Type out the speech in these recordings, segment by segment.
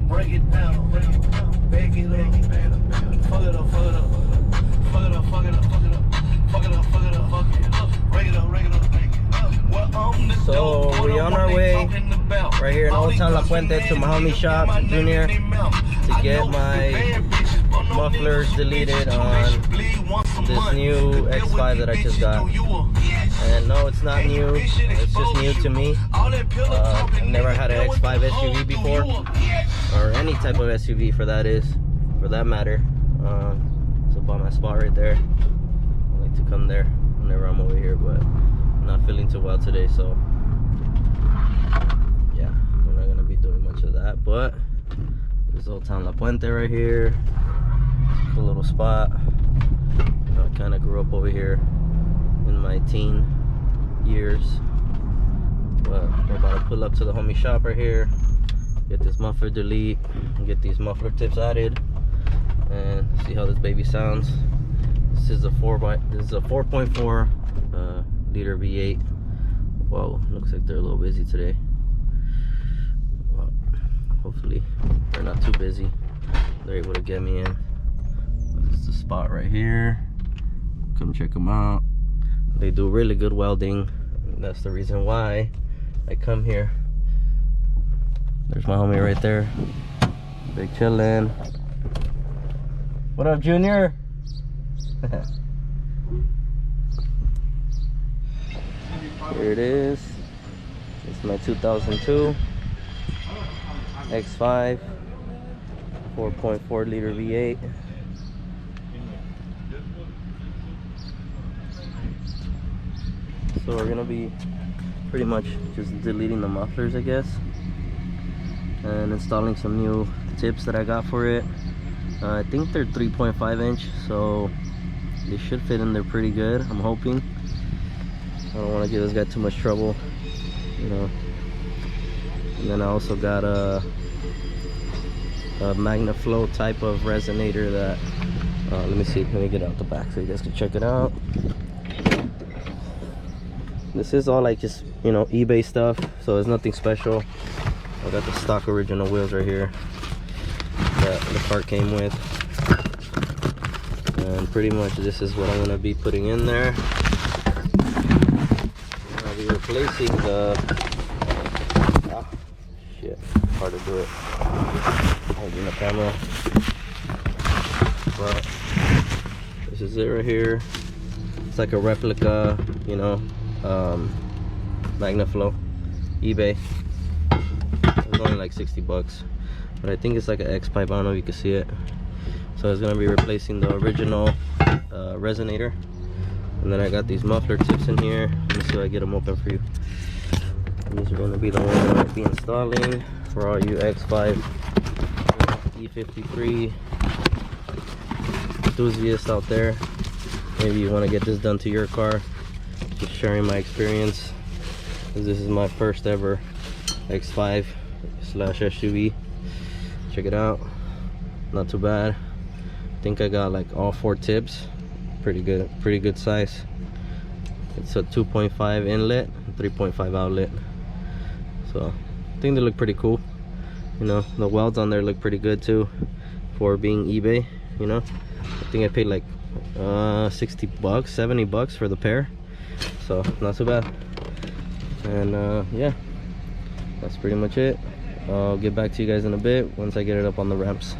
break it down, back it up, fuck it up, fuck it up, fuck it up, fuck it up, fuck it up, fuck it up, fuck it up, fuck it up, break it up, break it up, break it up. So we on our way right here in Old Town La Puente to my homie shop, Junior, to get my mufflers deleted on this new X5 that I just got. And no, it's not new, it's just new to me. I've never had an X5 SUV before, or any type of SUV for that matter. So by my spot right there, I like to come there whenever I'm over here, but I'm not feeling too well today, so yeah, we're not gonna be doing much of that. But this is Old Town La Puente right here. It's a little spot. I kind of grew up over here in my teen years, but we're about to pull up to the homie shop right here, get this muffler delete, and get these muffler tips added, and see how this baby sounds. This is a 4.4 liter V8. Whoa, looks like they're a little busy today. Well, hopefully they're not too busy. They're able to get me in. This is the spot right here. Come check them out. They do really good welding. That's the reason why I come here. There's my homie right there. Big chillin'. What up, Junior? Here it is. It's my 2002 X5 4.4 liter V8. So we're gonna be pretty much just deleting the mufflers, I guess, and installing some new tips that I got for it. I think they're 3.5 inch, so they should fit in there pretty good, I'm hoping. I don't want to give this guy too much trouble, you know. And then I also got a magnaflow type of resonator that let me get out the back so you guys can check it out. This is all like just, you know, eBay stuff, so it's nothing special. I got the stock original wheels right here that the car came with, and pretty much this is what I'm gonna be putting in there. I'll be replacing the shit, hard to do it holding the camera, but this is it right here. It's like a replica, you know, magnaflow, eBay. It's only like 60 bucks, but I think it's like an X pipe. I don't know if you can see it. So it's gonna be replacing the original resonator, and then I got these muffler tips in here. Let me see if I get them open for you. And these are gonna be the ones that I'll be installing for all you X5 E53 enthusiasts out there. Maybe you want to get this done to your car. Just sharing my experience, because this is my first ever X5 slash SUV. Check it out, not too bad. I think I got like all 4 tips. Pretty good size. It's a 2.5 inlet and 3.5 outlet, so I think they look pretty cool. You know, the welds on there look pretty good too for being eBay. You know, I think I paid like 60 bucks, 70 bucks for the pair, so not so bad. And yeah, that's pretty much it. I'll get back to you guys in a bit once I get it up on the ramps.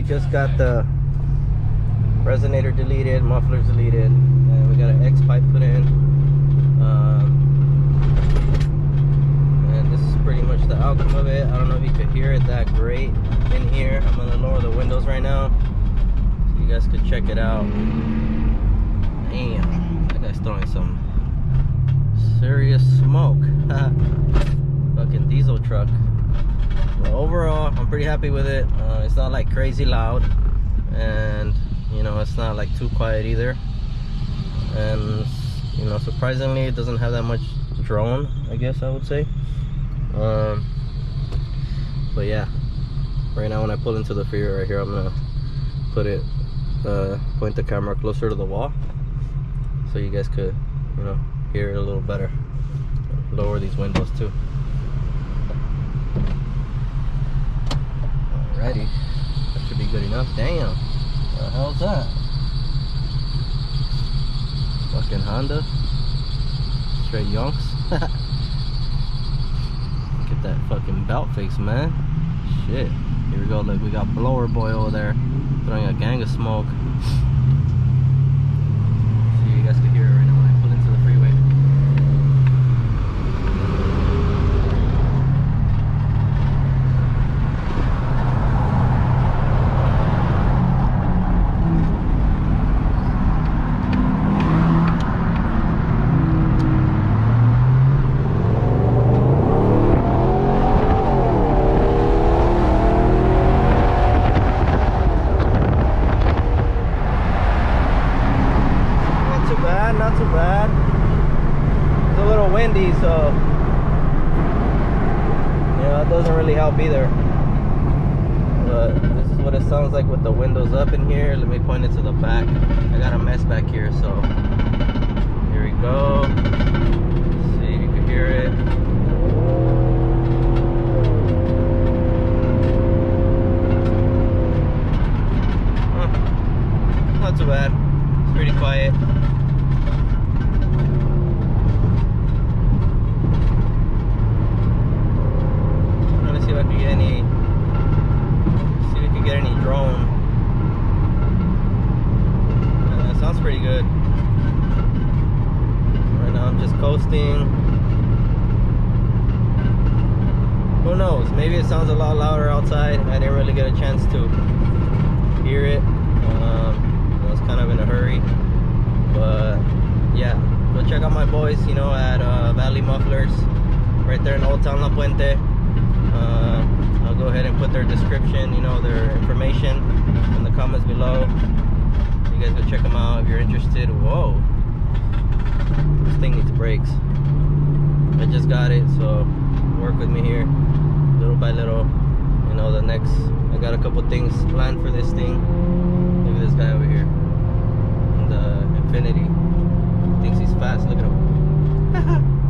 Just got the resonator deleted, mufflers deleted, and we got an X pipe put in. And this is pretty much the outcome of it. I don't know if you could hear it that great in here. I'm gonna lower the windows right now so you guys could check it out. Damn, that guy's throwing some serious smoke. Fucking diesel truck. But overall, I'm pretty happy with it. It's not like crazy loud, and you know, it's not like too quiet either. And you know, surprisingly, it doesn't have that much drone, I guess I would say. But yeah, right now when I pull into the freeway right here, I'm gonna put it, point the camera closer to the wall, so you guys could, you know, hear it a little better. Lower these windows too. Alrighty, that should be good enough. Damn, what the hell's that? Fucking Honda, straight yonks. Get that fucking belt fix, man. Shit, here we go. Look, we got Blower Boy over there throwing a gang of smoke. So you guys can hear it right now when I pull into the freeway. Not too bad. It's a little windy, so you know, it doesn't really help either. But this is what it sounds like with the windows up in here. Let me point it to the back. I got a mess back here, so here we go. Let's see if you can hear it. Not too bad. It's pretty quiet. See if I can get any drone. That sounds pretty good. Right now I'm just coasting. Who knows? Maybe it sounds a lot louder outside. I didn't really get a chance to hear it. I was kind of in a hurry. But yeah, go check out my boys, you know, at Valley Mufflers, right there in Old Town La Puente. I'll go ahead and put their description, you know, their information in the comments below. You guys go check them out if you're interested. Whoa, this thing needs brakes. I just got it, so work with me here little by little. You know, I got a couple things planned for this thing. Look at this guy over here in the Infinity. Thinks he's fast. Look at him.